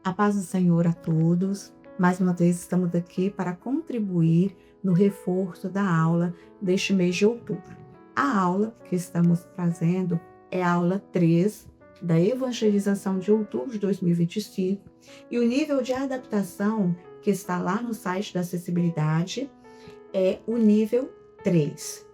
A paz do Senhor a todos. Mais uma vez estamos aqui para contribuir no reforço da aula deste mês de outubro. A aula que estamos trazendo é a aula 3 da evangelização de outubro de 2025 e o nível de adaptação que está lá no site da acessibilidade é o nível 3.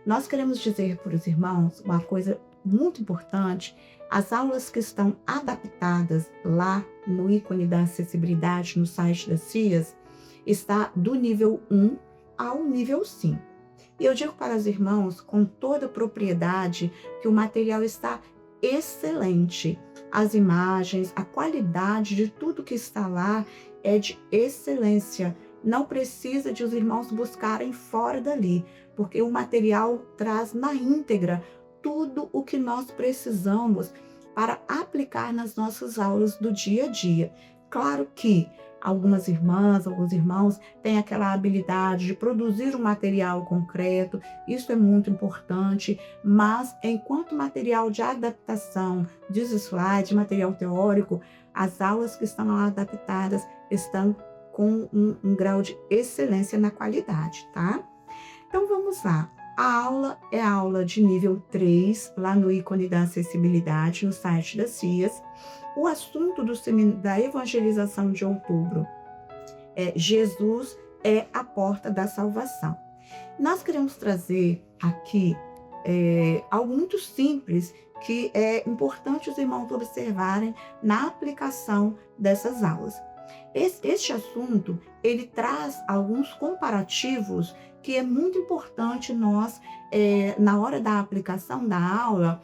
Nós queremos dizer para os irmãos uma coisa muito importante: as aulas que estão adaptadas lá no ícone da acessibilidade no site da CIAS está do nível 1 ao nível 5. E eu digo para os irmãos com toda propriedade que o material está excelente. As imagens, a qualidade de tudo que está lá é de excelência. Não precisa de os irmãos buscarem fora dali, porque o material traz na íntegra tudo o que nós precisamos para aplicar nas nossas aulas do dia a dia. Claro que algumas irmãs, alguns irmãos têm aquela habilidade de produzir um material concreto, isso é muito importante, mas enquanto material de adaptação, de slide, material teórico, as aulas que estão lá adaptadas estão com um grau de excelência na qualidade, tá? Então vamos lá. A aula é a aula de nível 3, lá no ícone da acessibilidade, no site da CIAS. O assunto da evangelização de outubro é Jesus é a porta da salvação. Nós queremos trazer aqui algo muito simples que é importante os irmãos observarem na aplicação dessas aulas. Este assunto, ele traz alguns comparativos que é muito importante nós, na hora da aplicação da aula,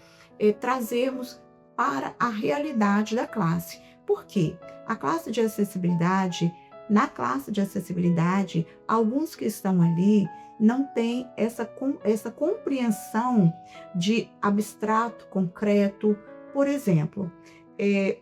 trazermos para a realidade da classe. Por quê? A classe de acessibilidade, na classe de acessibilidade, alguns que estão ali não têm essa compreensão de abstrato, concreto. Por exemplo,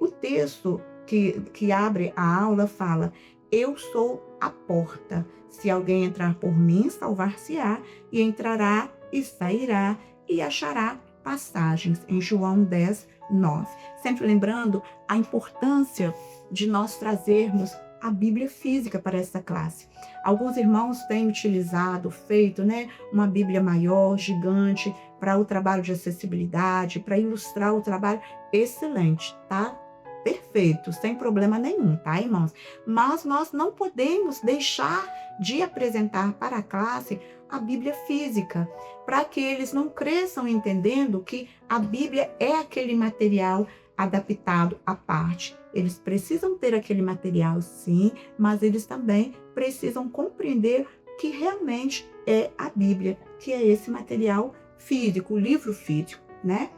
o texto que abre a aula fala: eu sou a porta. Se alguém entrar por mim, salvar-se-á, e entrará e sairá e achará passagens. Em João 10, 9. Sempre lembrando a importância de nós trazermos a Bíblia física para essa classe. Alguns irmãos têm utilizado, feito, uma Bíblia maior, gigante, para o trabalho de acessibilidade, para ilustrar o trabalho. Excelente, tá? Perfeito, sem problema nenhum, tá, irmãos? Mas nós não podemos deixar de apresentar para a classe a Bíblia física, para que eles não cresçam entendendo que a Bíblia é aquele material adaptado à parte. Eles precisam ter aquele material, sim, mas eles também precisam compreender que realmente é a Bíblia, que é esse material físico, o livro físico, né?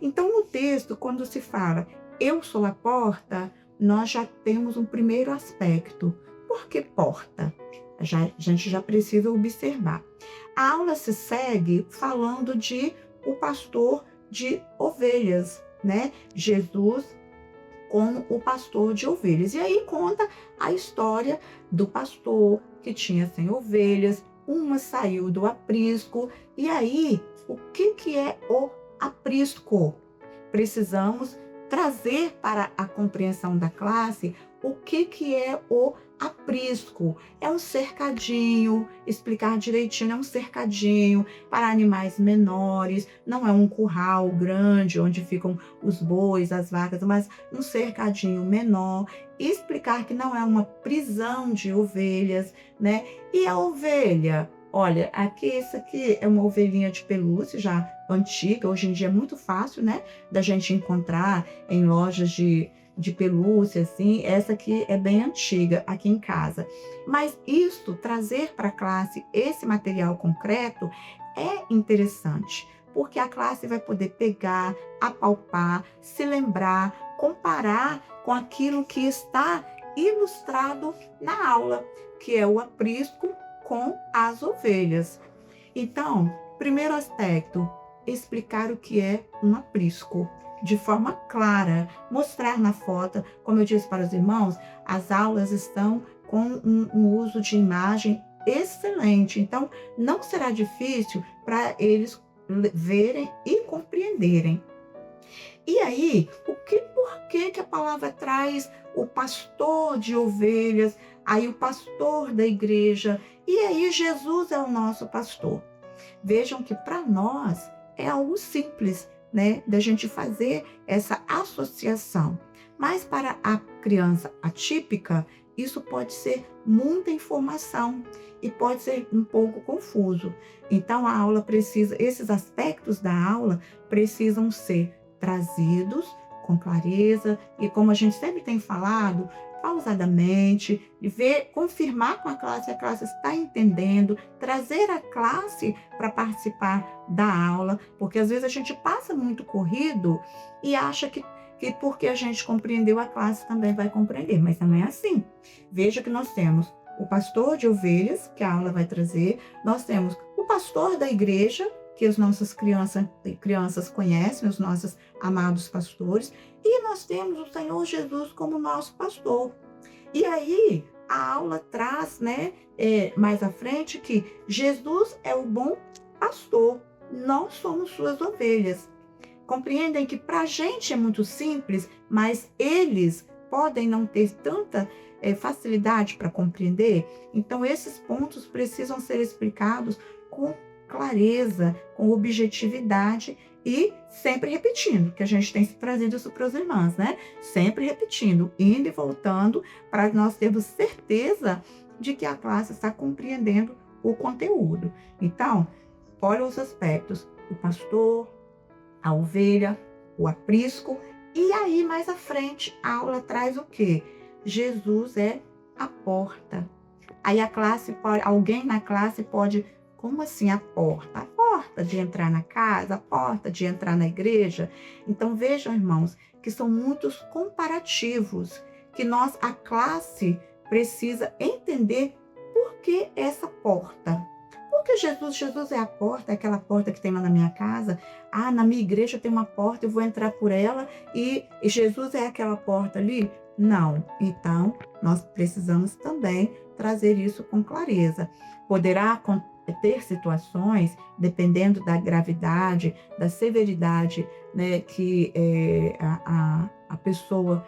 Então, no texto, quando se fala eu sou a porta, nós já temos um primeiro aspecto. Por que porta? A gente já precisa observar. A aula se segue falando de o pastor de ovelhas, né? Jesus como o pastor de ovelhas. E aí conta a história do pastor que tinha 100 ovelhas, uma saiu do aprisco. E aí, o que é o aprisco? Precisamos trazer para a compreensão da classe o que é o aprisco. É um cercadinho, explicar direitinho, é um cercadinho para animais menores, não é um curral grande onde ficam os bois, as vacas, mas um cercadinho menor. Explicar que não é uma prisão de ovelhas, né? E a ovelha? Olha, essa aqui é uma ovelhinha de pelúcia já antiga, hoje em dia é muito fácil, né, da gente encontrar em lojas de pelúcia, assim. Essa aqui é bem antiga aqui em casa. Mas isso, trazer para a classe esse material concreto é interessante, porque a classe vai poder pegar, apalpar, se lembrar, comparar com aquilo que está ilustrado na aula, que é o aprisco com as ovelhas. Então, primeiro aspecto, explicar o que é um aprisco de forma clara, mostrar na foto. Como eu disse para os irmãos, as aulas estão com um uso de imagem excelente, então não será difícil para eles verem e compreenderem. E aí, por que a palavra traz o pastor de ovelhas, aí o pastor da igreja, e aí Jesus é o nosso pastor? Vejam que para nós é algo simples, né, da gente fazer essa associação. Mas para a criança atípica, isso pode ser muita informação e pode ser um pouco confuso. Então a aula precisa, esses aspectos da aula precisam ser trazidos com clareza e, como a gente sempre tem falado, pausadamente, ver, confirmar com a classe se a classe está entendendo, trazer a classe para participar da aula, porque às vezes a gente passa muito corrido e acha que porque a gente compreendeu, a classe também vai compreender, mas não é assim. Veja que nós temos o pastor de ovelhas, que a aula vai trazer, nós temos o pastor da igreja, que as nossas crianças conhecem, os nossos amados pastores, e nós temos o Senhor Jesus como nosso pastor. E aí, a aula traz, né, mais à frente, que Jesus é o bom pastor, nós somos suas ovelhas. Compreendem que para a gente é muito simples, mas eles podem não ter tanta facilidade para compreender. Então, esses pontos precisam ser explicados com clareza, com objetividade e sempre repetindo, que a gente tem trazido isso para os irmãos, né? Sempre repetindo, indo e voltando, para nós termos certeza de que a classe está compreendendo o conteúdo. Então, olha os aspectos: o pastor, a ovelha, o aprisco, e aí mais à frente a aula traz o quê? Jesus é a porta. Aí a classe pode, alguém na classe pode, como assim a porta? A porta de entrar na casa, a porta de entrar na igreja. Então vejam, irmãos, que são muitos comparativos que a classe precisa entender por que essa porta. Porque Jesus é a porta, é aquela porta que tem lá na minha casa. Ah, na minha igreja tem uma porta, eu vou entrar por ela e Jesus é aquela porta ali? Não. Então, nós precisamos também trazer isso com clareza. Poderá ter situações, dependendo da gravidade, da severidade, né, que a pessoa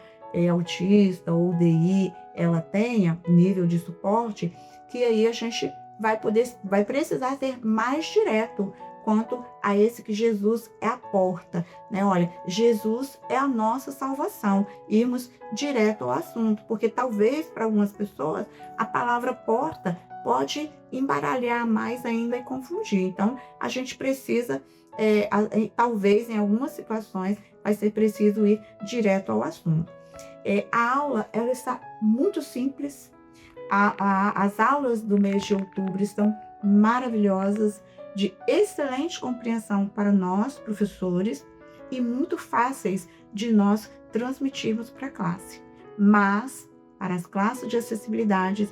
autista ou DI, ela tenha nível de suporte, que aí a gente vai precisar ser mais direto quanto a esse que Jesus é a porta, né? Olha, Jesus é a nossa salvação. Irmos direto ao assunto, porque talvez para algumas pessoas a palavra porta pode embaralhar mais ainda e confundir. Então, a gente precisa, talvez em algumas situações, vai ser preciso ir direto ao assunto. A aula, ela está muito simples. As aulas do mês de outubro estão maravilhosas, de excelente compreensão para nós, professores, e muito fáceis de nós transmitirmos para a classe. Mas, para as classes de acessibilidade,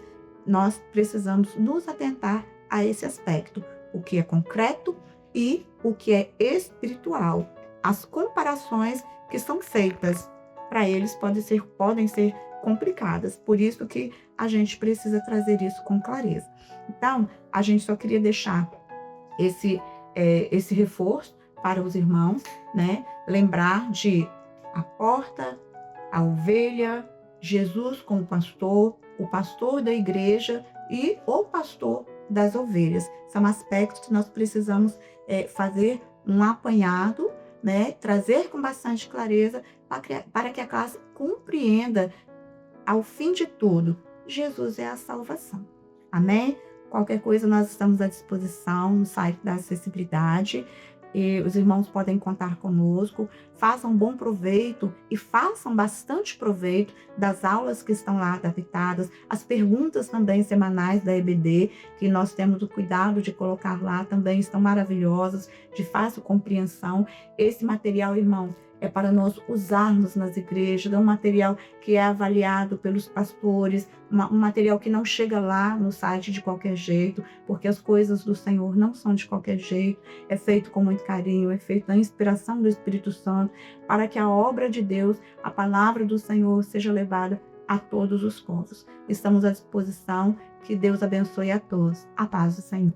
nós precisamos nos atentar a esse aspecto, o que é concreto e o que é espiritual. As comparações que são feitas para eles podem ser complicadas, por isso que a gente precisa trazer isso com clareza. Então, a gente só queria deixar esse reforço para os irmãos, né? Lembrar de a porta, a ovelha, Jesus como pastor, o pastor da igreja e o pastor das ovelhas. São aspectos que nós precisamos fazer um apanhado, né? Trazer com bastante clareza para que a classe compreenda, ao fim de tudo, Jesus é a salvação. Amém? Qualquer coisa, nós estamos à disposição no site da acessibilidade. E os irmãos podem contar conosco. Façam bom proveito e façam bastante proveito das aulas que estão lá adaptadas, as perguntas também semanais da EBD, que nós temos o cuidado de colocar lá, também estão maravilhosas, de fácil compreensão. Esse material, irmão, é para nós usarmos nas igrejas, é um material que é avaliado pelos pastores, um material que não chega lá no site de qualquer jeito, porque as coisas do Senhor não são de qualquer jeito, é feito com muito carinho, é feito na inspiração do Espírito Santo, para que a obra de Deus, a palavra do Senhor, seja levada a todos os povos. Estamos à disposição, que Deus abençoe a todos. A paz do Senhor.